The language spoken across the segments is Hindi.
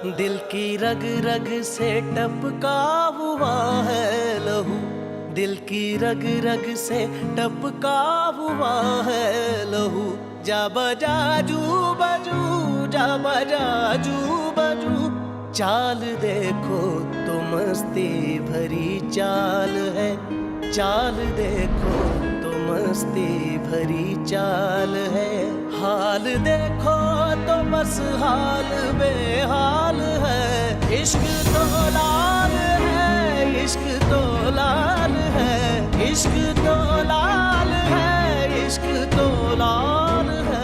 दिल की रग रग से टपका हुआ है लहू, दिल की रग रग से टपका हुआ है लहू। जा बजा जू बजू, जा बजा जू बजू, चाल देखो तो मस्ती भरी चाल है, चाल देखो तो मस्ती भरी चाल है। हाल देखो तो बस हाल बेहाल है, इश्क तो लाल है, इश्क तो लाल है, इश्क तो लाल है, इश्क तो लाल है।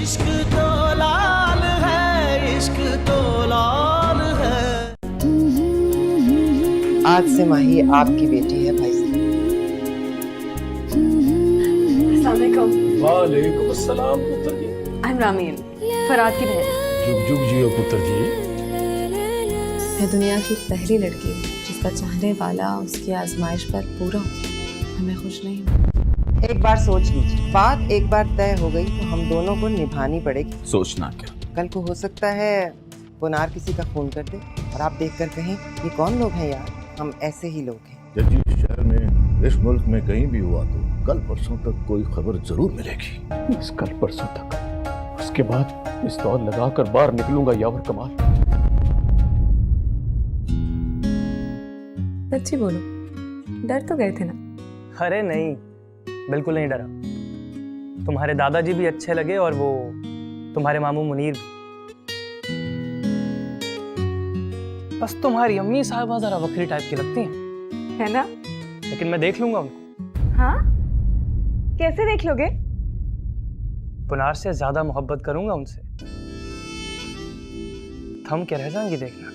इश्क तो लाल है, इश्क तो लाल है। आज से माही आपकी बेटी है भाई साहब। वालेकुम अस्सलाम पुत्र जी। आई एम रामीन, फराद की बहन। जुग जुग जियो पुत्र जी। मैं दुनिया की पहली लड़की हूँ जिसका चाहने वाला उसकी आजमाइश पर पूरा हो गया। मैं खुश नहीं हूँ। एक बार सोच लीजिए, बात एक बार तय हो गई तो हम दोनों को निभानी पड़ेगी। सोचना क्या? कल को हो सकता है पुनार किसी का खून कर दे और आप देखकर कहें ये कौन लोग हैं यार, हम ऐसे ही लोग हैं। जब जिस शहर में, इस मुल्क में कहीं भी हुआ तो कल परसों तक कोई खबर जरूर मिलेगी। इस कल परसों तक, उसके बाद पिस्तौल लगाकर बाहर निकलूंगा यावर कमाल। सच्ची बोलो, डर तो गए थे ना? अरे नहीं, बिल्कुल नहीं डरा। तुम्हारे दादाजी भी अच्छे लगे और वो तुम्हारे मामू मुनीर भी। बस तुम्हारी अम्मी साहबा जरा वक्री टाइप की लगती हैं, है ना? लेकिन मैं देख लूंगा उनको। हाँ, कैसे देख लोगे? पुनार से ज्यादा मोहब्बत करूंगा उनसे, थम के रह जाएंगी देखना।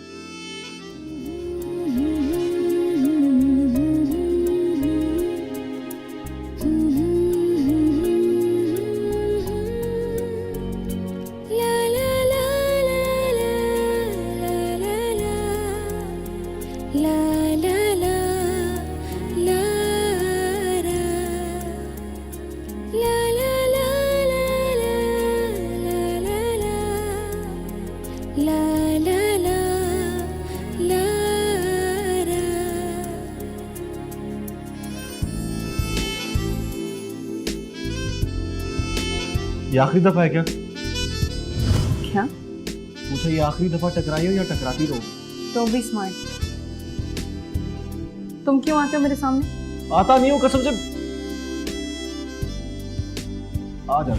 ये आखिरी दफा है क्या? क्या? पूछा ये आखिरी दफा टकराई हो या टकराती रहो? Don't be smart. तुम क्यों आते हो मेरे सामने? आता नहीं हूँ कसम से। आ जा।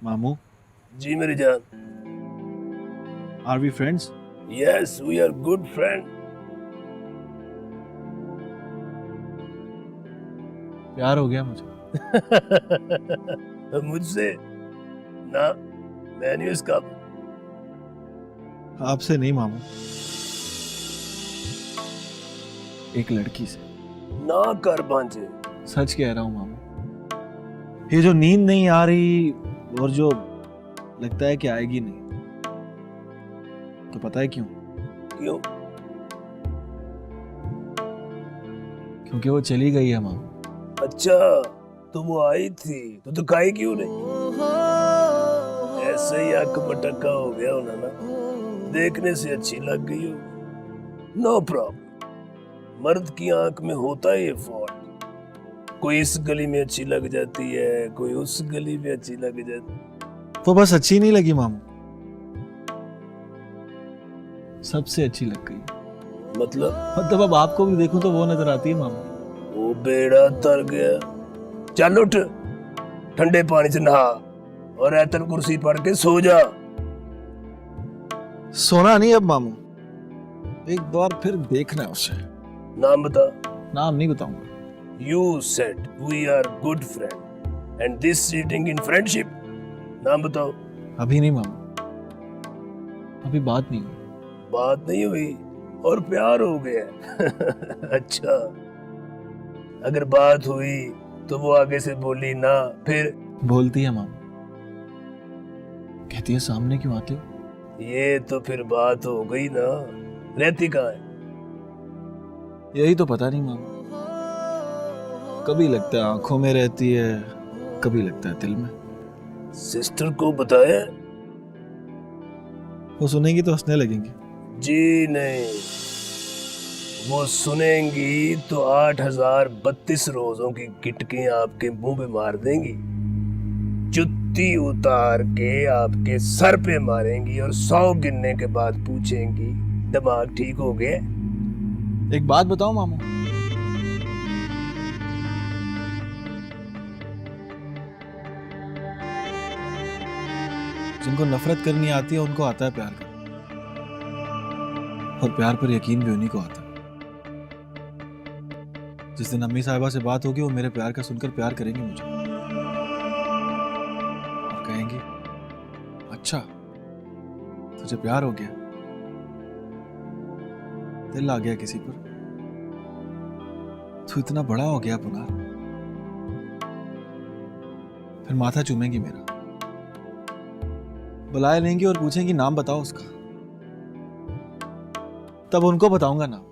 मामू, जी मेरी जान। Are we friends? Yes, we are good friend. प्यार हो गया मुझे। मुझसे ना, मैं नहीं उसका। आपसे नहीं मामू, एक लड़की से। ना कर भांजे। सच कह रहा हूँ मामू। ये जो नींद नहीं आ रही और जो लगता है कि आएगी नहीं, तो पता है क्यों? क्यों? क्योंकि वो चली गई है मामू। अच्छा, तो वो आई थी तो दिखाई क्यों नहीं? ऐसे ही आंख मटका हो गया होना ना, देखने से अच्छी लग गई हो। नो प्रॉब्लम, मर्द की आंख में होता है ये फॉल्ट। कोई इस गली में अच्छी लग जाती है, कोई उस गली में अच्छी लग जाती है। वो बस अच्छी नहीं लगी मामू, सबसे अच्छी लग गई। मतलब अब आपको भी देखूं तो वो नजर आती है मामू। वो बेड़ा तर गया। चल उठ, ठंडे पानी से नहा और ऐतन कुर्सी पढ़ के सो जा। सोना नहीं अब मामू, एक बार फिर देखना है उसे। नाम बता। नाम नहीं बताऊंगा। You said we are good friend and this cheating in friendship. नाम बताओ। अभी नहीं मामू, अभी बात नहीं हुई। बात नहीं हुई और प्यार हो गया। अच्छा, अगर बात हुई तो वो आगे से बोली ना, फिर बोलती है मामू, कहती है सामने क्यों आते हो। ये तो फिर बात हो गई ना। रहती कहाँ है? यही तो पता नहीं मामू, कभी लगता है आंखों में रहती है, कभी लगता है दिल में। सिस्टर को बताया? वो सुनेंगी तो हंसने लगेंगी। जी नहीं, वो सुनेंगी तो 8032 रोजों की गिटकियां आपके मुंह पे मार देंगी, जुत्ती उतार के आपके सर पे मारेंगी और 100 गिनने के बाद पूछेंगी दिमाग ठीक हो गया? एक बात बताओ मामू, जिनको नफरत करनी आती है उनको आता है प्यार करना, और प्यार पर यकीन भी उन्हीं को आता है। जिस दिन अम्मी साहिबा से बात होगी वो मेरे प्यार का सुनकर प्यार करेंगी मुझे और कहेंगी अच्छा तुझे प्यार हो गया, दिल आ गया किसी पर, तू इतना बड़ा हो गया पुनार। फिर माथा चूमेंगी मेरा, बुलाए लेंगी और पूछेंगी नाम बताओ उसका, तब उनको बताऊंगा नाम,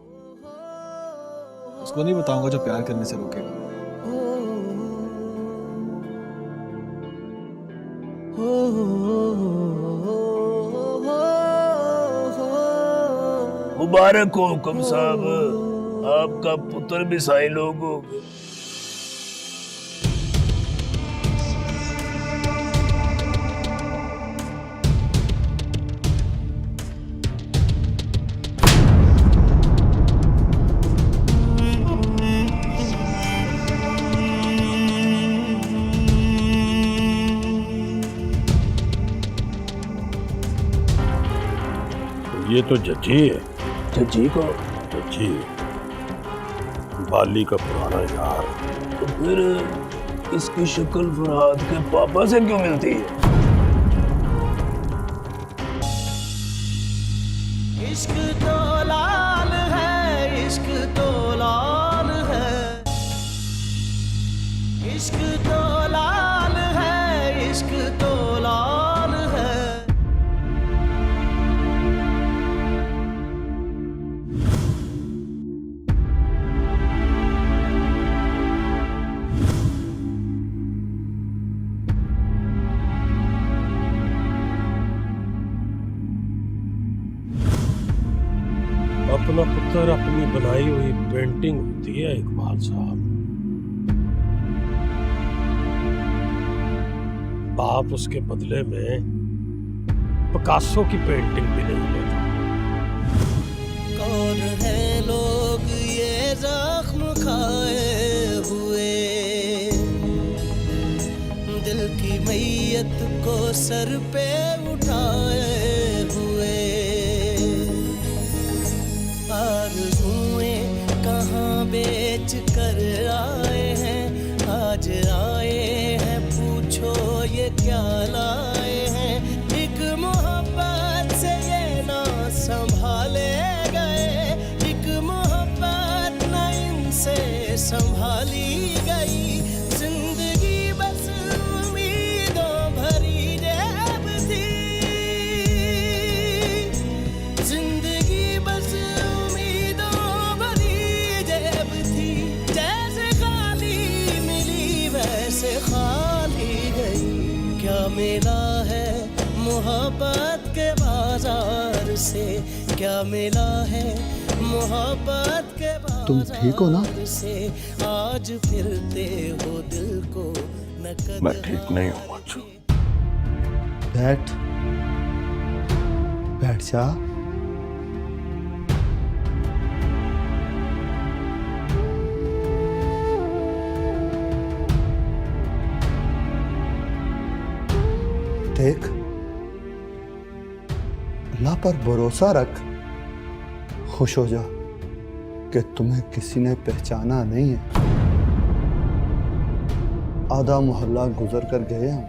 उसको नहीं बताऊंगा जो प्यार करने से रोकेगा। मुबारक हो हुक्म साहब, आपका पुत्र भी साईं लोग हो गए। ये तो जज्जी है। जज्जी को? जज्जी बाली का पुराना यार। तो फिर इसकी शक्ल फरहाद के पापा से क्यों मिलती है? इश्क तो लाल है, इश्क तो लाल है, इश्क तो लाल है, इश्क तो लाल है। अपना पुत्र अपनी बनाई हुई पेंटिंग होती है इकबाल साहब। बाप उसके बदले में पिकासो की पेंटिंग भी नहीं लेता। कौन है लोग ये जख्म खाए हुए, दिल की मैयत को सर पे उठाए हुए, आरज़ुएं कहाँ बेच कर आए हैं, आज आए हैं पूछो ये क्या लाए हैं। एक मोहब्बत से ये ना संभाले गए, एक मोहब्बत ना इनसे संभाली गई। जिंदगी बस उम्मीदों भरी जेब थी, जिंदगी बस उम्मीदों भरी जेब थी। जैसे खाली मिली वैसे खाली गई। क्या मिला है मोहब्बत के बाजार से, क्या मिला है मोहब्बत के तुम ठीक हो ना? बाजार से। आज फिरते हो दिल को नकद। मैं ठीक नहीं हूँ बच्चों। बैठ बैठ जा। देख, अल्लाह पर भरोसा रख, खुश हो जा। कि तुम्हें किसी ने पहचाना नहीं है। आधा मोहल्ला गुजर कर गए हम,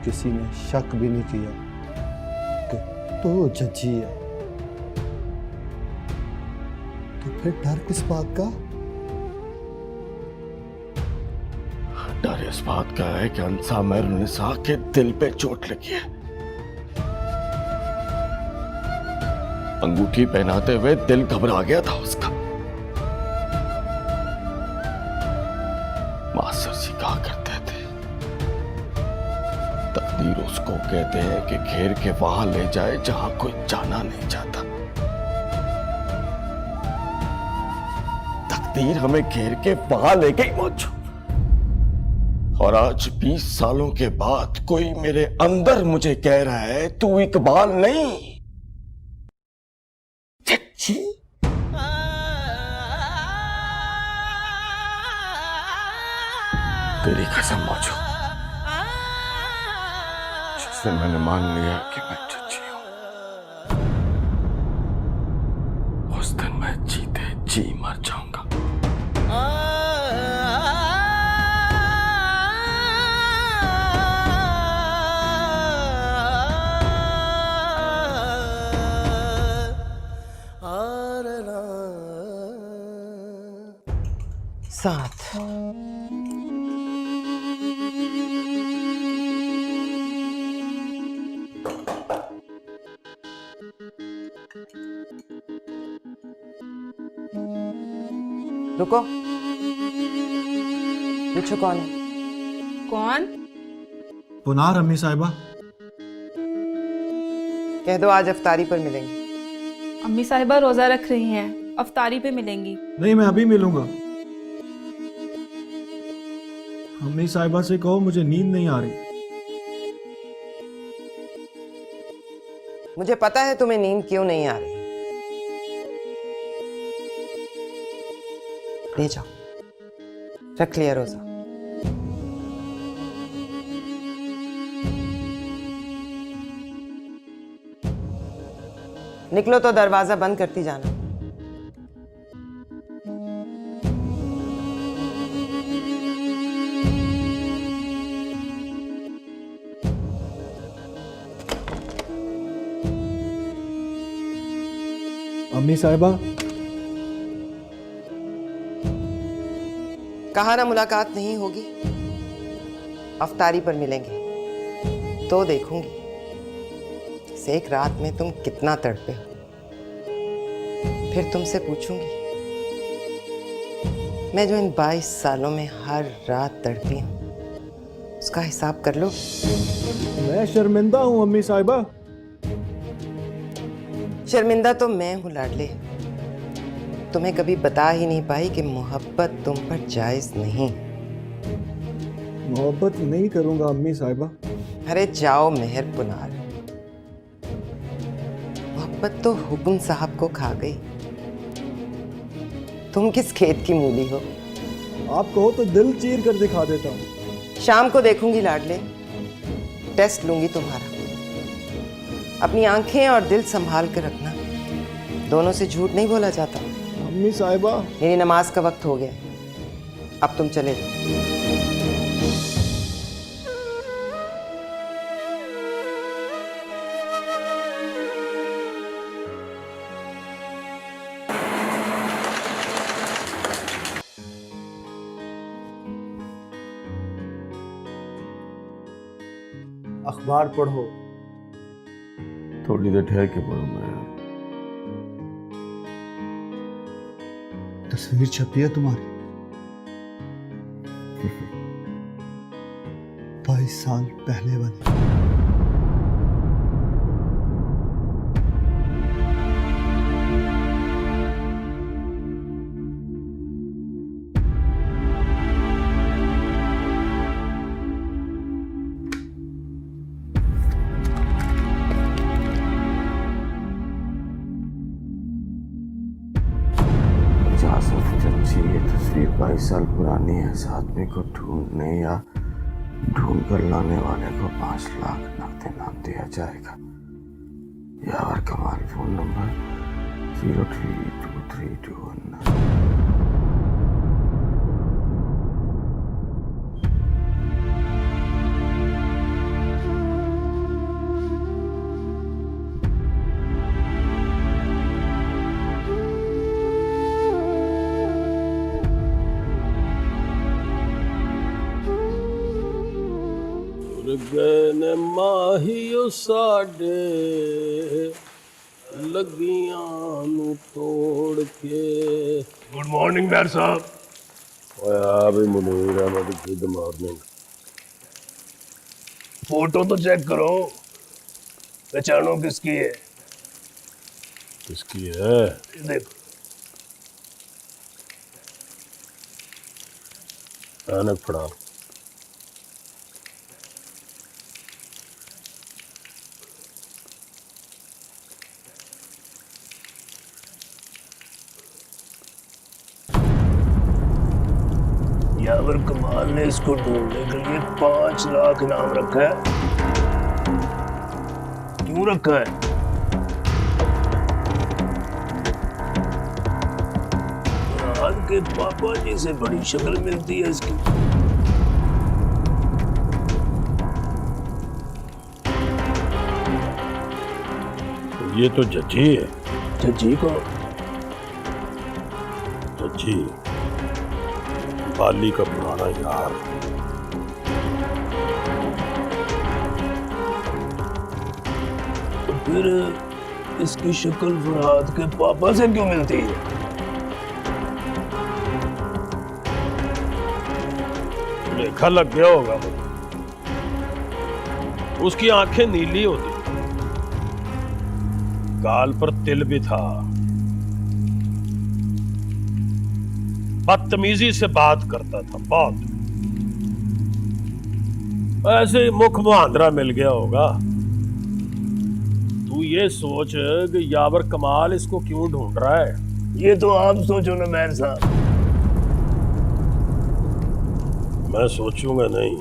किसी ने शक भी नहीं किया कि तो जज्जी है। तो फिर डर किस बात का? डर इस बात का है कि अंसामर निसा के दिल पे चोट लगी है। अंगूठी पहनाते हुए दिल घबरा गया था उसका। मास्टर जी कहा करते थे, तकदीर उसको कहते हैं कि घेर के वहां ले जाए जहां कोई जाना नहीं चाहता। तकदीर हमें घेर के वहां ले गई मौजू। और आज 20 सालों के बाद कोई मेरे अंदर मुझे कह रहा है तू इकबाल नहीं जज्जी। तेरी कसम मौजू, जिससे मैंने मान लिया कि मैं जज्जी हूं, उस दिन मैं जीते जी मर जाऊंगा। साथ रुको, पूछो कौन है? कौन? पुनार अम्मी साहिबा। कह दो आज अफ्तारी पर मिलेंगे। अम्मी साहिबा रोजा रख रही हैं, अफ्तारी पे मिलेंगी। नहीं, मैं अभी मिलूंगा। अम्मी साहिबा से कहो मुझे नींद नहीं आ रही। मुझे पता है तुम्हें नींद क्यों नहीं आ रही। ले जाओ, रख लिया रोजा। निकलो तो दरवाजा बंद करती जाना। अम्मी साहिबा, कहा ना मुलाकात नहीं होगी। अफ्तारी पर मिलेंगे तो देखूंगी इस एक रात में तुम कितना तड़पे हो। फिर तुमसे पूछूंगी मैं जो इन 22 सालों में हर रात तड़पी हूं उसका हिसाब कर लो। मैं शर्मिंदा हूं अम्मी साहिबा। शर्मिंदा तो मैं हूं लाडले। तुम्हें कभी बता ही नहीं पाई कि मोहब्बत तुम पर जायज नहीं। मोहब्बत नहीं करूंगा अम्मी साहिबा। अरे जाओ मेहर पुनार, मोहब्बत तो हुकुम साहब को खा गई। तुम किस खेत की मूली हो? आप कहो तो दिल चीर कर दिखा देता हूं। शाम को देखूंगी लाडले, टेस्ट लूंगी तुम्हारा। अपनी आंखें और दिल संभाल कर रखना, दोनों से झूठ नहीं बोला जाता। अम्मी साहिबा, मेरी नमाज का वक्त हो गया, अब तुम चले जाओ। अखबार पढ़ो। थोड़ी देर ठहर के पढ़ूंगा यार। तस्वीर छपी है तुम्हारी। 22 साल पहले बनी। ये तस्वीर 22 साल पुरानी है। इस आदमी को ढूंढने या ढूंढ कर लाने वाले को 5 लाख नकद इनाम दिया जाएगा। यावर कमाल, फोन नंबर 0322 3, 2, 1. गए माहियो साडे लगियां नू तोड़ के। गुड मॉर्निंग डॉक्टर साहब। ओए भी Munir Ahmed, good morning. Photo तो चेक करो, पहचानो किसकी है। किसकी है? ये देखो, ऐनक फड़ा। यावर कमाल ने इसको ढूंढने के लिए 5 लाख इनाम रखा है। क्यों रखा है? फरहाद के पापा जी से बड़ी शक्ल मिलती है इसकी। ये तो जज्जी है। जज्जी को? जज्जी बाली का पुराना यार। तो फिर इसकी शक्ल फरहाद के पापा से क्यों मिलती है? लेखा लग गया होगा मुझे। उसकी आंखें नीली होती, गाल पर तिल भी था, बदतमीजी से बात करता था बहुत। ऐसे ही मुख मुहांदरा मिल गया होगा। तू ये सोच कि यावर कमाल इसको क्यों ढूंढ रहा है। ये तो आप सोचो ना मैर साहब। मैं सोचूंगा नहीं।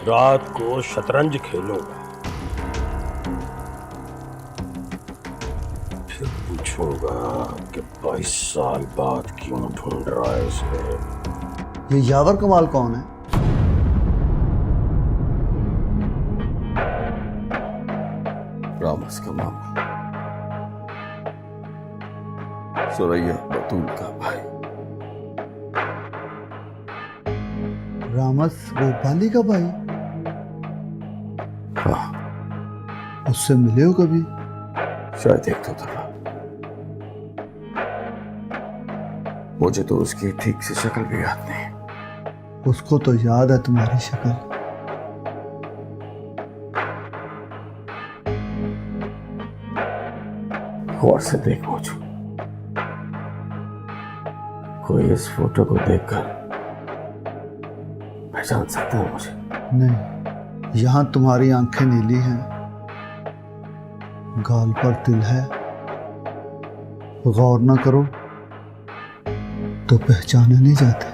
रात को शतरंज खेलूंगा, फिर पूछूंगा कि 22 साल बाद क्यों ढूंढ रहा है इसे। ये यावर कमाल कौन है? रामस का मामा, सुरैया बतूल का भाई। रामस गोपाली का भाई? हाँ, उससे मिले हो कभी? शायद एक दो दफा। मुझे तो उसकी ठीक से शक्ल भी याद नहीं। उसको तो याद है तुम्हारी शक्ल। गौर से देख मुझे, कोई इस फोटो को देखकर पहचान सकता है मुझे? नहीं, यहां तुम्हारी आंखें नीली हैं, गाल पर तिल है। गौर ना करो तो पहचाने नहीं जाते।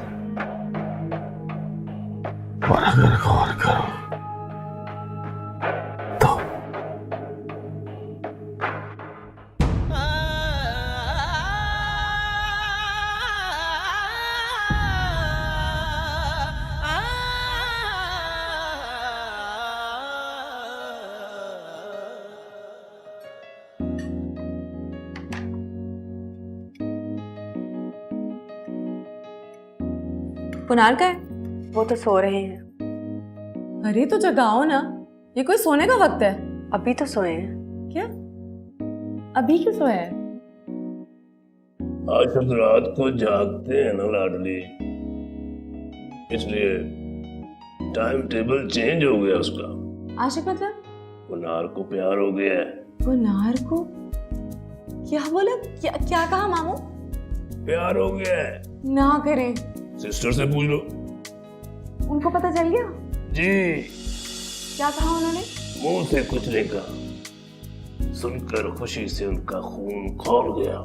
और अगर गौर करो तो पुनार का है? वो तो सो रहे हैं। अरे तो जगाओ ना, ये कोई सोने का वक्त है? अभी तो सोए हैं। क्या? अभी क्यों सोए हैं? आज सब रात को जागते हैं ना लाडली, इसलिए टाइम टेबल चेंज हो गया उसका। आशिक मतलब? पुनार को प्यार हो गया है। पुनार को? क्या बोला? क्या कहा मामू? प्यार हो गया है। ना करें। सिस्टर से पूछ लो। उनको पता चल गया? जी। क्या कहा उन्होंने? मुंह से कुछ नहीं कहा, सुनकर खुशी से उनका खून खौल गया।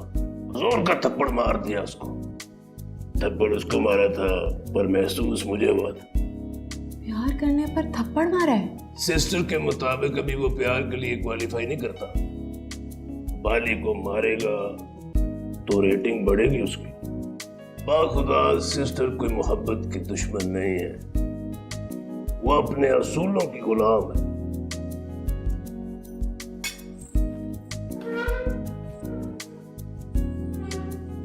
जोर का थप्पड़ मार दिया उसको। थप्पड़ उसको मारा था पर महसूस मुझे हुआ था। प्यार करने पर थप्पड़ मारा है? सिस्टर के मुताबिक अभी वो प्यार के लिए क्वालिफाई नहीं करता। बाली को मारेगा तो रेटिंग बढ़ेगी उसकी। बाखुदा सिस्टर कोई मोहब्बत की दुश्मन नहीं है, वो अपने असूलों की गुलाम है।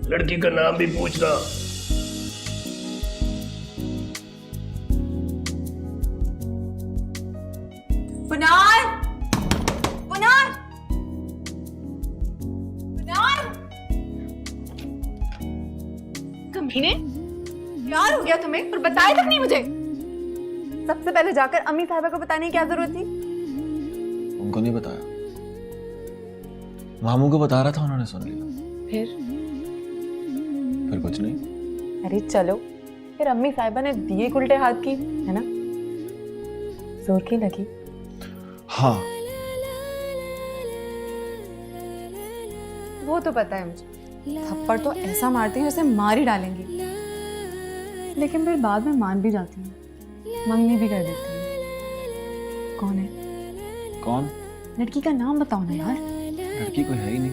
लड़की का नाम भी पूछना। पुनार, पुनार, पुनार। कमीने, प्यार हो गया तुम्हें और बताया तक नहीं मुझे। सबसे पहले जाकर अम्मी साहिबा को बताने की क्या जरूरत थी? उनको नहीं बताया, मामू को बता रहा था, उन्होंने सुन लिया। फिर कुछ नहीं। अरे चलो, फिर अम्मी साहिबा ने दिए उल्टे हाथ की, है ना? जोर की लगी। हाँ, वो तो पता है मुझे, थप्पड़ तो ऐसा मारती है जैसे मार ही डालेंगी, लेकिन फिर बाद में मान भी जाती है, मंगनी भी कर देती है। कौन है? कौन? लड़की का नाम बताओ ना यार। लड़की कोई है ही नहीं।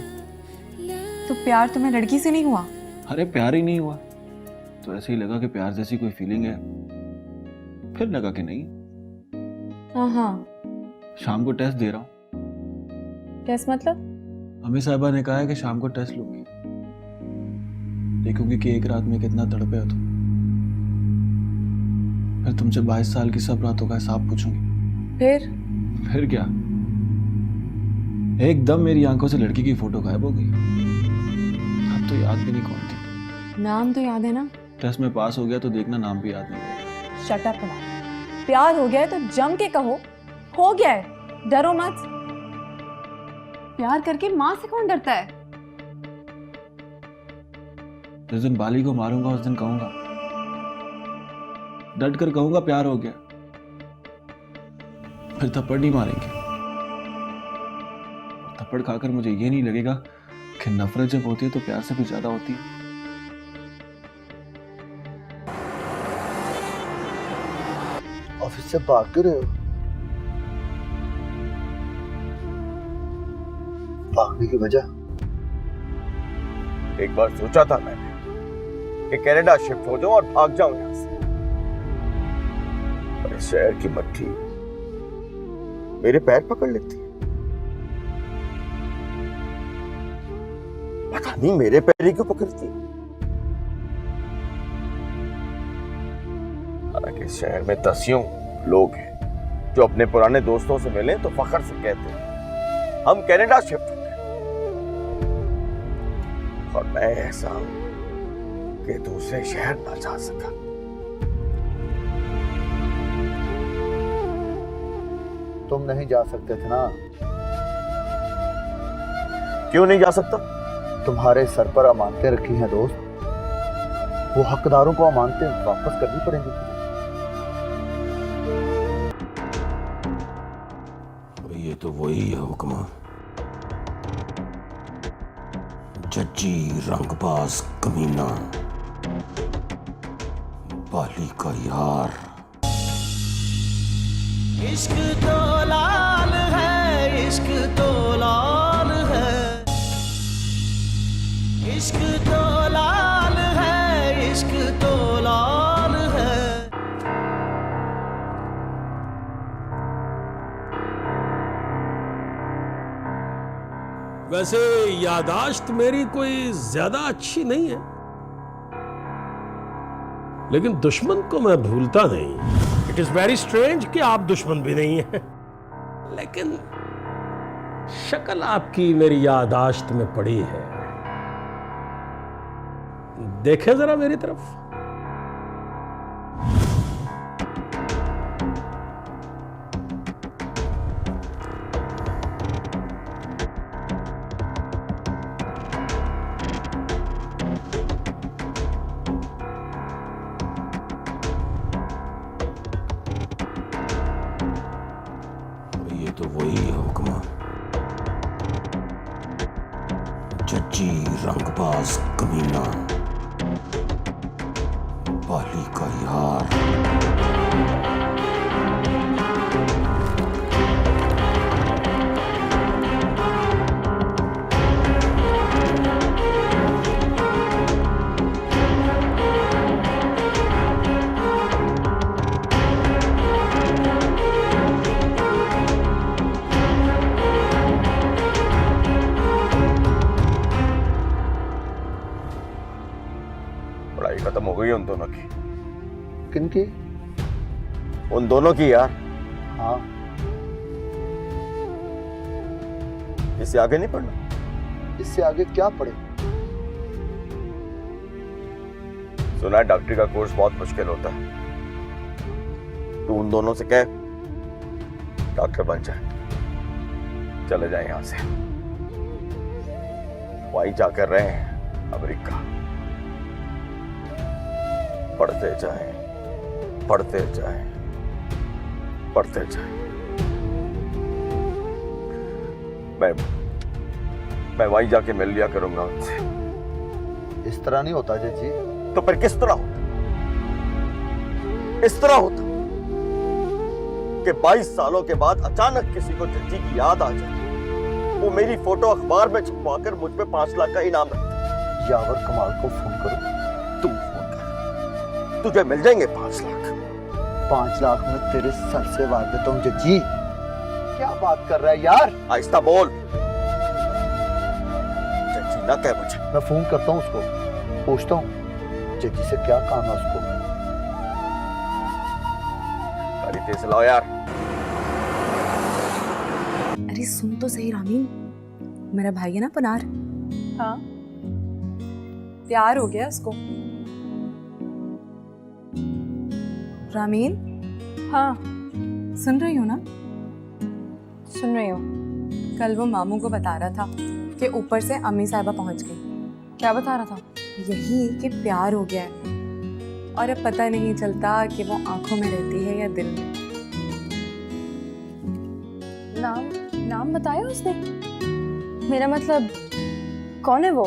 तो प्यार तुम्हें लड़की से नहीं हुआ? अरे प्यार ही नहीं हुआ, तो ऐसे ही लगा कि प्यार जैसी कोई फीलिंग है, फिर लगा कि नहीं। हाँ, शाम को टेस्ट दे रहा हूँ। टेस्ट मतलब? अम्मी साहिबा ने कहा है कि शाम को टेस्ट लूंगी, देखूंगी कि एक रात में कितना तड़पे हो तुम। फिर तुमसे 22 साल की सब रातों का हिसाब पूछूंगी। फिर क्या, एकदम मेरी आंखों से लड़की की फोटो गायब हो गई। अब तो याद भी नहीं कौन थी। नाम तो याद है ना? टेस्ट में पास हो गया तो देखना नाम भी याद नहीं। Shut up. प्यार हो गया है तो जम के कहो, हो गया है, डरो मत। प्यार करके माँ से कौन डरता है? जिस दिन बाली को मारूंगा उस दिन कहूंगा, डट कर कहूंगा प्यार हो गया, फिर थप्पड़ नहीं मारेंगे। थप्पड़ खाकर मुझे ये नहीं लगेगा कि नफरत जब होती है तो प्यार से भी ज्यादा होती है। ऑफिस से भाग क्यों रहे हो? भागने की वजह? एक बार सोचा था मैंने कि कनाडा शिफ्ट हो जाऊं और भाग जाऊं यहां से, पर इस शहर की मट्टी मेरे पैर पकड़ लेती है। पता नहीं मेरे पैर ही क्यों पकड़ती है। हालांकि इस शहर में दसियों लोग हैं जो अपने पुराने दोस्तों से मिले तो फख्र से कहते हैं हम कनाडा शिफ्ट हो गए, और मैं ऐसा हूं कि दूसरे शहर ना जा सका। तुम नहीं जा सकते थे ना? क्यों नहीं जा सकता? तुम्हारे सर पर अमानतें रखी हैं दोस्त, वो हकदारों को अमानतें वापस करनी पड़ेंगी। ये तो वही है हुक्मा, जज्जी रंगबाज कमीना, बाली का यार। इश्क तो लाल है, इश्क तो लाल है, इश्क तो लाल है, इश्क तो लाल है। वैसे यादाश्त मेरी कोई ज्यादा अच्छी नहीं है, लेकिन दुश्मन को मैं भूलता नहीं। इट इज वेरी स्ट्रेंज कि आप दुश्मन भी नहीं है, लेकिन शक्ल आपकी मेरी यादाश्त में पड़ी है। देखे जरा मेरी तरफ। ये तो वही है हुक्मा, जज्जी रंगबाज कमीना, बाली का यार। खत्म हो गई है उन दोनों की। किनकी? उन दोनों की यार। हाँ, इससे आगे नहीं पढ़ना। इससे आगे क्या पढ़े? सुना है डॉक्टरी का कोर्स बहुत मुश्किल होता है। तू उन दोनों से कह डॉक्टर बन जाए, चले जाए यहां से। वहीं जाकर रहे हैं अमेरिका। पढ़ते जाएं, पढ़ते जाएं, पढ़ते जाएं। मैं वहीं जाके मिल लिया करूंगा उनसे। इस तरह नहीं होता जी। तो फिर किस तरह होता? इस तरह होता कि 22 सालों के बाद अचानक किसी को जज्जी की याद आ जाए, वो मेरी फोटो अखबार में छपवाकर मुझ पे 5 लाख का इनाम रखता। यावर कमाल को फोन करो। तुम फोन कर, तुझे मिल जाएंगे 5 लाख। 5 लाख में तेरे सर से वार देता हूँ जज्जी। क्या बात कर रहा है यार? आहिस्ता बोल। जज्जी ना कह मुझे। मैं फोन करता हूँ उसको, पूछता हूँ जज्जी से क्या काम है उसको। गाड़ी तेज लाओ यार। अरे सुन तो सही रामीन, मेरा भाई है ना पनार, हाँ, प्यार हो गया उसको। रामीन, हाँ, सुन रही हो ना? सुन रही हूँ। कल वो मामू को बता रहा था कि ऊपर से अम्मी साहिबा पहुंच गई। क्या बता रहा था? यही कि प्यार हो गया है और अब पता नहीं चलता कि वो आंखों में रहती है या दिल में। नाम बताया उसने? मेरा मतलब कौन है वो?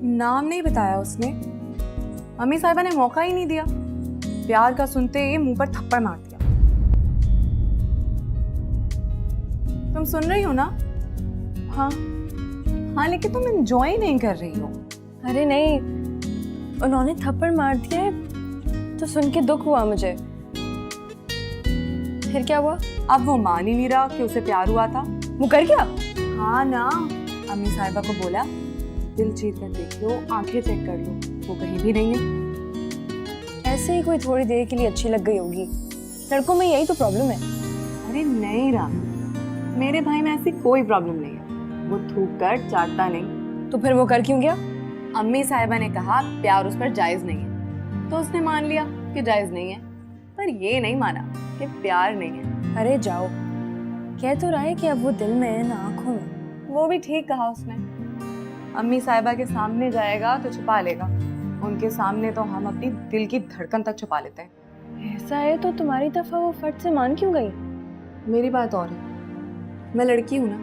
नाम नहीं बताया उसने। अम्मी साहिबा ने मौका ही नहीं दिया। प्यार का सुनते ही मुंह पर थप्पड़ मार दिया। तुम सुन रही हो ना? हाँ हाँ, लेकिन तुम एंजॉय नहीं कर रही हो। अरे नहीं, उन्होंने थप्पड़ मार दिया है तो सुन के दुख हुआ मुझे। फिर क्या हुआ? अब वो मान ही नहीं रहा कि उसे प्यार हुआ था। वो कर गया? हाँ ना, अम्मी साहिबा को बोला दिल चीर कर देख लो, आंखें चेक कर लो, वो कहीं भी नहीं है। ऐसे ही कोई थोड़ी देर के लिए अच्छी लग गई होगी। लड़कों में यही तो प्रॉब्लम है। अरे नहीं राम, मेरे भाई में ऐसी कोई प्रॉब्लम नहीं है। वो थूक कर चाटता नहीं। तो फिर वो कर क्यों गया? अम्मी साहिबा ने कहा प्यार उस पर जायज नहीं है, तो उसने मान लिया कि जायज नहीं है, पर ये नहीं माना कि प्यार नहीं है। अरे जाओ, कह तो रहा है कि अब वो दिल में है ना आंखों में। वो भी ठीक कहा उसने। अम्मी साहिबा के सामने जाएगा तो छुपा लेगा, उनके सामने तो हम अपनी दिल की धड़कन तक छुपा लेते हैं। ऐसा है तो तुम्हारी दफा वो फट से मान क्यों गई? मेरी बात और है, मैं लड़की हूं ना,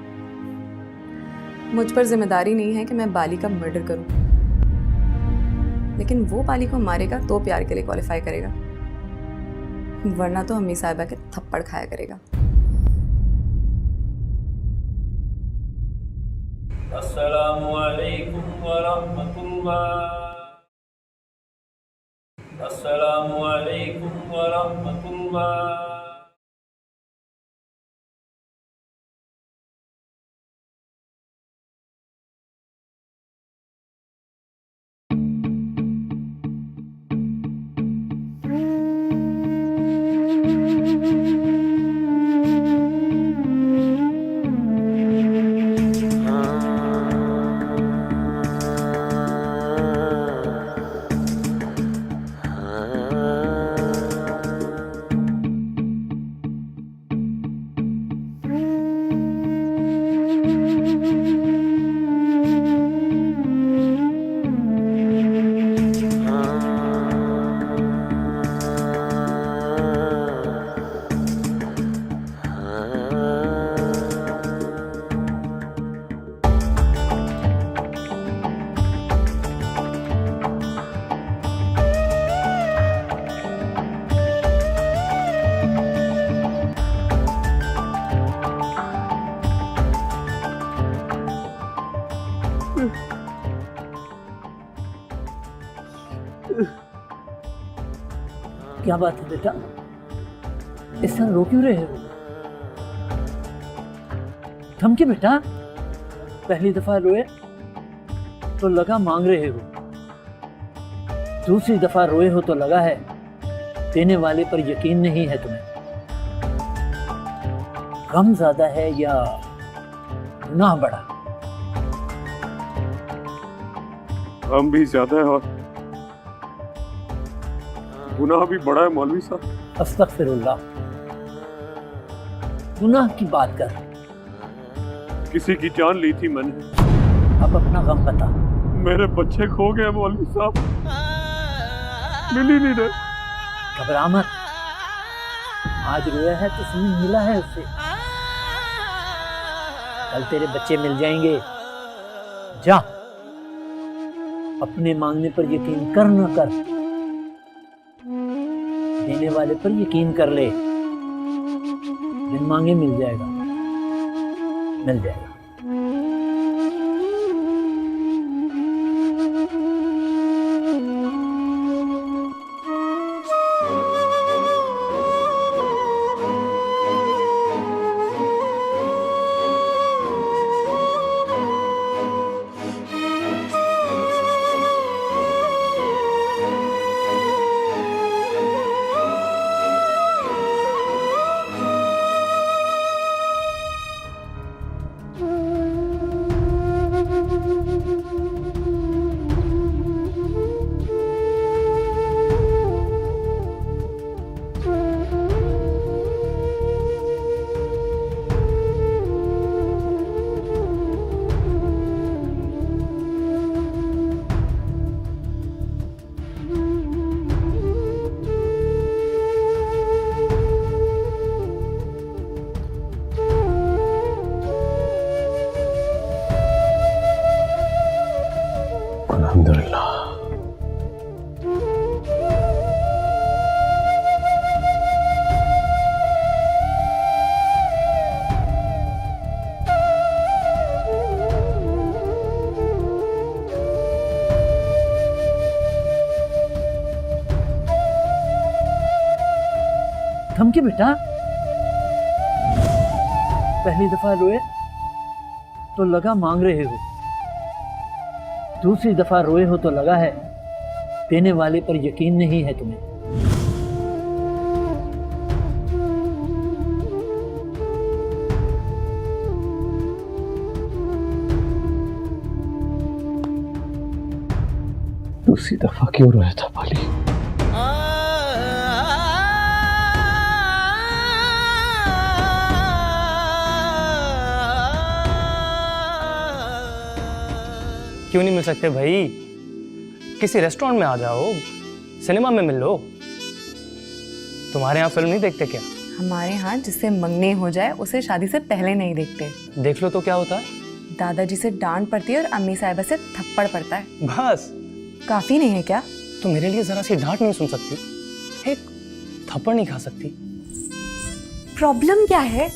मुझ पर जिम्मेदारी नहीं है कि मैं बाली का मर्डर करूं, लेकिन वो बाली को मारेगा तो प्यार के लिए क्वालिफाई करेगा, वरना तो अम्मी साहिबा के थप्पड़ खाया करेगा। अस्सलामु अलैकुम व रहमतुल्लाह। अस्सलामु अलैकुम व रहमतुल्लाह। क्या बात है बेटा, इस तरह रो क्यों रहे हो? थम के बेटा, पहली दफा रोए तो लगा मांग रहे हो। दूसरी दफा रोए हो तो लगा है देने वाले पर यकीन नहीं है तुम्हें। गम ज्यादा है या गुनाह बड़ा? गम भी ज्यादा है और गुनाह भी बड़ा है मौलवी साहब। अस्तगफिरुल्लाह। गुनाह की बात कर। किसी की जान ली थी मैंने। अब अपना गम बता। मेरे बच्चे खो गए मौलवी साहब, मिल ही नहीं रहे। घबरा मत, आज रोया है तो सुनी मिला है उससे। कल तेरे बच्चे मिल जाएंगे। जा, अपने मांगने पर यकीन कर न कर, देने वाले पर यकीन कर ले। बिन मांगे मिल जाएगा, मिल जाएगा। अल्हम्दुलिल्लाह। थम के बेटा, पहली दफा रोए तो लगा मांग रहे हो, दूसरी दफा रोए हो तो लगा है देने वाले पर यकीन नहीं है तुम्हें। दूसरी दफा क्यों रोया था पाली? क्यों नहीं मिल सकते भाई? किसी रेस्टोरेंट में आ जाओ, सिनेमा में मिल लो। तुम्हारे यहाँ फिल्म नहीं देखते क्या? हमारे यहाँ जिससे मंगनी हो जाए उसे शादी से पहले नहीं देखते। देख लो तो क्या होता है? दादाजी से डांट पड़ती है और अम्मी साहिबा से थप्पड़ पड़ता है। बस काफी नहीं है क्या? तो मेरे लिए जरा सी डांट नहीं सुन सकती? एक थप्पड़ नहीं खा सकती? प्रॉब्लम क्या है?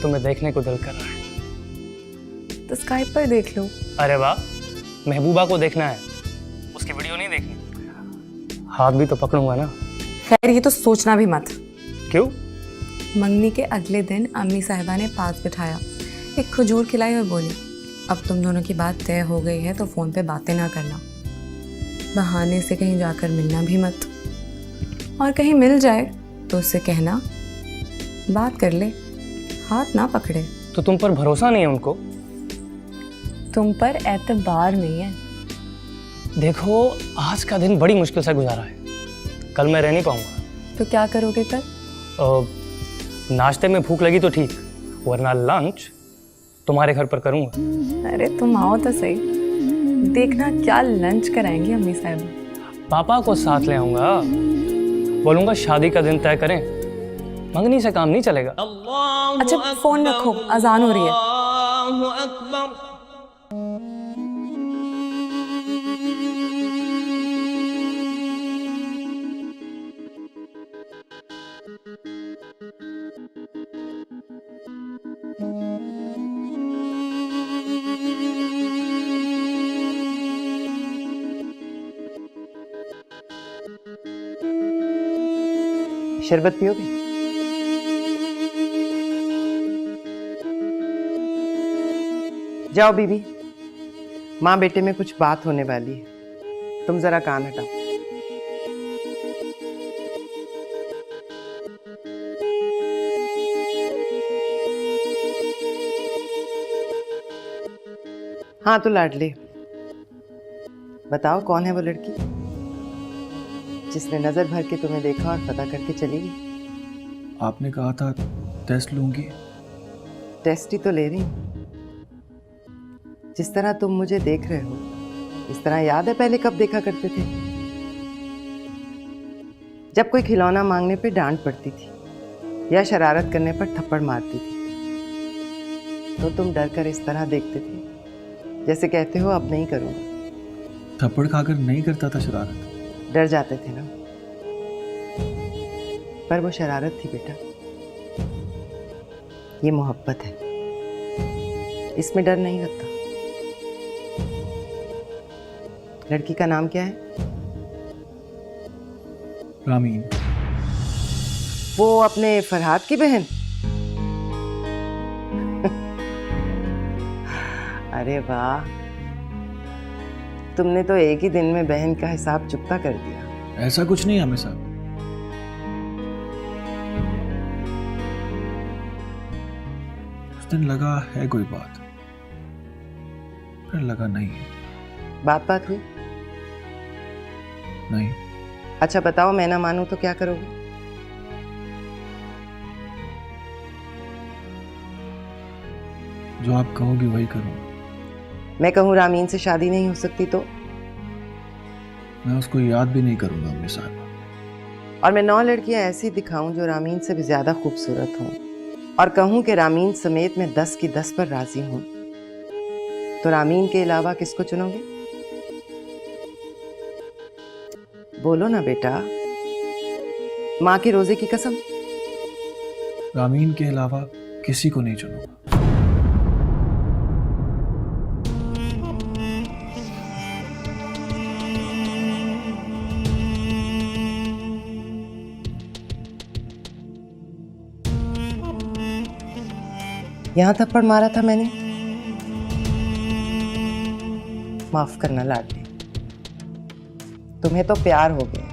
तुम्हें देखने को दिल कर रहा है तो स्काइप पर देख लो। अरे वाह, महबूबा को देखना है, उसकी वीडियो नहीं देखनी। हाथ भी तो पकड़ूंगा ना। खैर ये तो सोचना भी मत। क्यों? मंगनी के अगले दिन अम्मी साहिबा ने पास बिठाया, एक खजूर खिलाई और बोली, अब तुम दोनों की बात तय हो गई है तो फ़ोन पे बातें ना करना, बहाने से कहीं जाकर मिलना भी मत, और कहीं मिल जाए तो उससे कहना बात कर ले, हाथ ना पकड़े। तो तुम पर भरोसा नहीं है उनको? तुम पर एतबार नहीं है। देखो, आज का दिन बड़ी मुश्किल से गुजारा है, कल मैं रह नहीं पाऊंगा। तो क्या करोगे कल? नाश्ते में भूख लगी तो ठीक, वरना लंच तुम्हारे घर पर करूंगा। अरे तुम आओ तो सही, देखना क्या लंच कराएंगी अम्मी साहिबा। पापा को साथ ले आऊंगा, बोलूंगा शादी का दिन तय करें, मंगनी से काम नहीं चलेगा। अच्छा फोन रखो, अजान हो रही है। शरबत पियोगे? जाओ बीबी, माँ बेटे में कुछ बात होने वाली है, तुम जरा कान हटाओ। हाँ तो लाडले, बताओ कौन है वो लड़की जिसने नजर भर के तुम्हें देखा और पता करके चली गई? आपने कहा था टेस्ट लूंगी। टेस्ट ही तो ले रही हूँ। जिस तरह तुम मुझे देख रहे हो, इस तरह याद है पहले कब देखा करते थे? जब कोई खिलौना मांगने पे डांट पड़ती थी या शरारत करने पर थप्पड़ मारती थी, तो तुम डर कर इस तरह देखते थे जैसे कहते हो अब नहीं करूँगा। थप्पड़ खाकर नहीं करता था शरारत। डर जाते थे ना, पर वो शरारत थी बेटा। ये मोहब्बत है, इसमें डर नहीं लगता। लड़की का नाम क्या है? रामीन। वो अपने फरहाद की बहन? अरे वाह, तुमने तो एक ही दिन में बहन का हिसाब चुकता कर दिया। ऐसा कुछ नहीं हमें साहब। उस दिन लगा है कोई बात, फिर लगा नहीं है। बात हुई? नहीं। अच्छा बताओ, मैं ना मानूं तो क्या करोगे? जो आप कहोगे वही करूंगा। मैं कहूँ रामीन से शादी नहीं हो सकती तो? मैं उसको याद भी नहीं करूंगा अम्मी साहब। और मैं 9 लड़कियां ऐसी दिखाऊं जो रामीन से भी ज्यादा खूबसूरत हों, और कहूं कि रामीन समेत मैं 10 की 10 पर राजी हूं, तो रामीन के अलावा किसको चुनोगे? बोलो ना बेटा, माँ के रोजे की कसम। रामीन के अलावा किसी को नहीं चुनूंगा। यहां थप्पड़ मारा था मैंने, माफ करना लाडली, तुम्हें तो प्यार हो गया।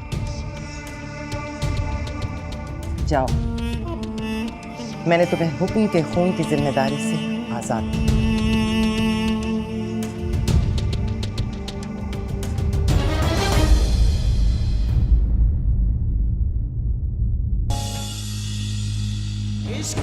जाओ, मैंने तुम्हें हुक्म के खून की जिम्मेदारी से आजाद किया। इश्क